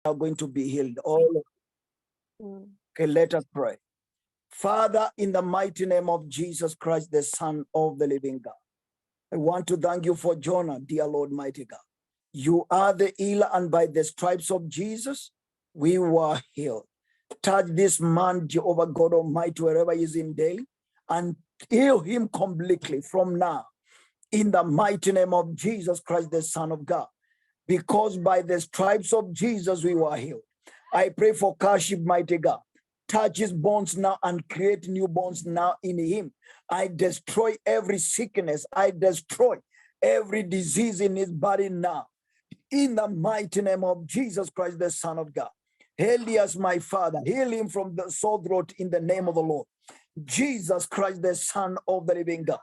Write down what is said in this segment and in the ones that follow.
are going to be healed. All okay, let us pray. Father, in the mighty name of Jesus Christ, the Son of the living God, I want to thank you for Jonah, dear Lord, mighty God. You are the healer, and by the stripes of Jesus, we were healed. Touch this man, Jehovah God Almighty, wherever he is in daily, and heal him completely from now. In the mighty name of Jesus Christ, the Son of God, because by the stripes of Jesus, we were healed. I pray for Kasee, mighty God. Touch his bones now and create new bones now in him. I destroy every sickness. I destroy every disease in his body now. In the mighty name of Jesus Christ, the Son of God. Elias, my Father, heal him from the sore throat in the name of the Lord. Jesus Christ, the Son of the living God.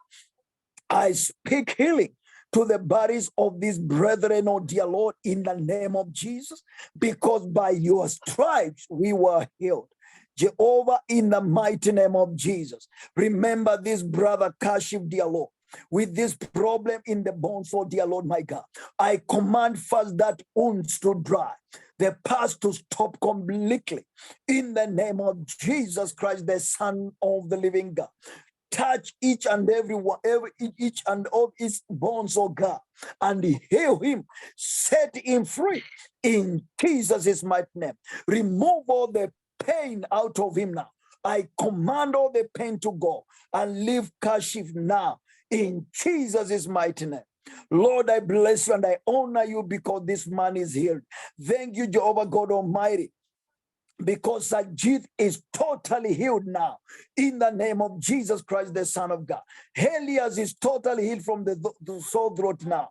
I speak healing to the bodies of these brethren, oh dear Lord, in the name of Jesus, because by your stripes we were healed. Jehovah, in the mighty name of Jesus, remember this brother Kasee, dear Lord, with this problem in the bones, oh dear Lord, my God. I command first that wounds to dry, the pus to stop completely, in the name of Jesus Christ, the Son of the living God. Touch each and every one, each and all his bones, oh God, and heal him, set him free in Jesus' mighty name. Remove all the pain out of him now. I command all the pain to go and leave Kasee now in Jesus' mighty name. Lord, I bless you and I honor you because this man is healed. Thank you, Jehovah God Almighty, because Sajid is totally healed now in the name of Jesus Christ, the Son of God. Elias is totally healed from the sore throat now.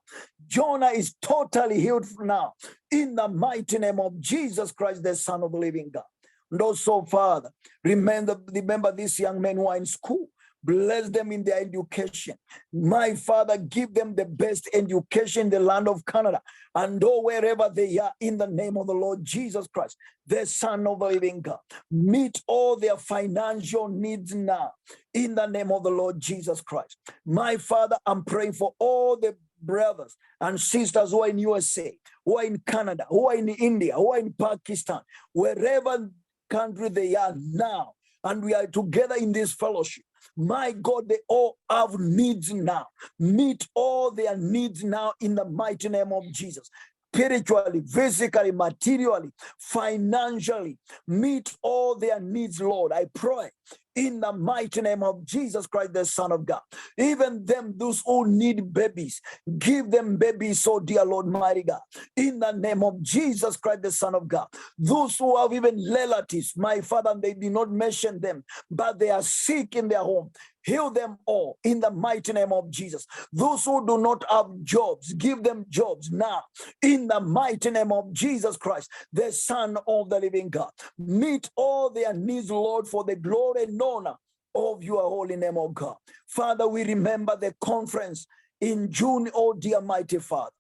Jonah is totally healed now in the mighty name of Jesus Christ, the Son of the living God. And also, Father, remember these young men who are in school. Bless them in their education. My Father, give them the best education in the land of Canada and wherever they are, in the name of the Lord Jesus Christ, the Son of the living God. Meet all their financial needs now in the name of the Lord Jesus Christ. My Father, I'm praying for all the brothers and sisters who are in USA, who are in Canada, who are in India, who are in Pakistan, wherever country they are now, and we are together in this fellowship. My God, they all have needs now. Meet all their needs now in the mighty name of Jesus. Spiritually, physically, materially, financially, meet all their needs, Lord. I pray in the mighty name of Jesus Christ, the Son of God. Even them, those who need babies, give them babies, oh dear Lord, mighty God. In the name of Jesus Christ, the Son of God. Those who have even relatives, my Father, they did not mention them, but they are sick in their home. Heal them all in the mighty name of Jesus. Those who do not have jobs, give them jobs now in the mighty name of Jesus Christ, the Son of the living God. Meet all their needs, Lord, for the glory and honor of your holy name, oh God. Father, we remember the conference in June, oh dear mighty Father.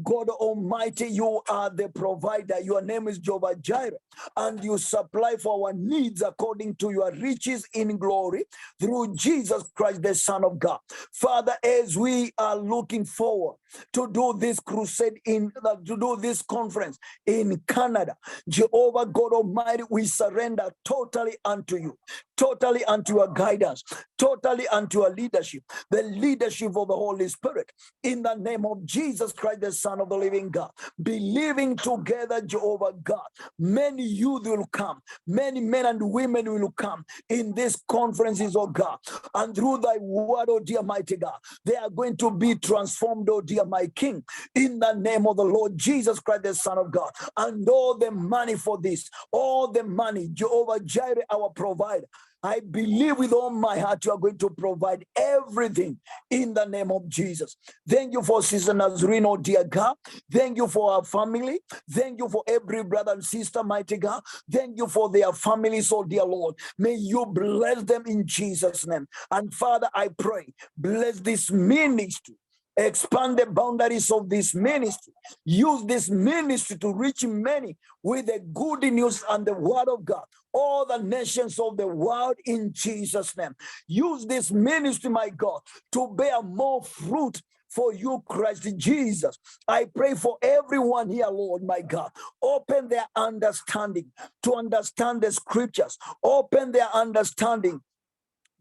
God Almighty, you are the provider. Your name is Jehovah Jireh, and you supply for our needs according to your riches in glory through Jesus Christ, the Son of God. Father, as we are looking forward to do this crusade to do this conference in Canada, Jehovah God Almighty, we surrender totally unto you, totally unto your guidance, totally unto your leadership, the leadership of the Holy Spirit, in the name of Jesus Christ, the Son of the living God. Believing together, Jehovah God, many youth will come, many men and women will come in these conferences, oh God, and through thy word, oh dear mighty God, they are going to be transformed, oh dear my King, in the name of the Lord Jesus Christ, the Son of God. And all the money for this, all the money, Jehovah Jireh, our provider, I believe with all my heart you are going to provide everything in the name of Jesus. Thank you for Sister Nazarene, oh dear God. Thank you for our family. Thank you for every brother and sister, mighty God. Thank you for their families, oh dear Lord. May you bless them in Jesus' name. And Father, I pray, bless this ministry. Expand the boundaries of this ministry. Use this ministry to reach many with the good news and the word of God. All the nations of the world in Jesus' name. Use this ministry, my God, to bear more fruit for you, Christ Jesus. I pray for everyone here, Lord, my God. Open their understanding to understand the scriptures. Open their understanding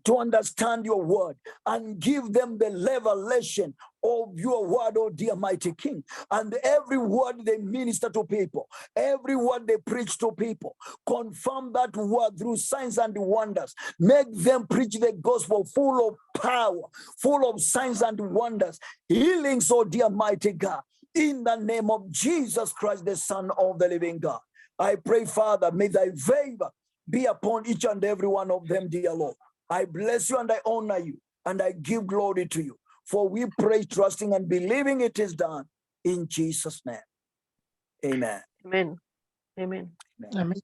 to understand your word and give them the revelation of your word, oh dear mighty King. And every word they minister to people, every word they preach to people, confirm that word through signs and wonders. Make them preach the gospel full of power, full of signs and wonders, healings, oh dear mighty God, in the name of Jesus Christ, the Son of the living God. I pray, Father, may thy favor be upon each and every one of them, dear Lord. I bless you and I honor you and I give glory to you. For we pray, trusting and believing it is done in Jesus' name. Amen. Amen. Amen. Amen.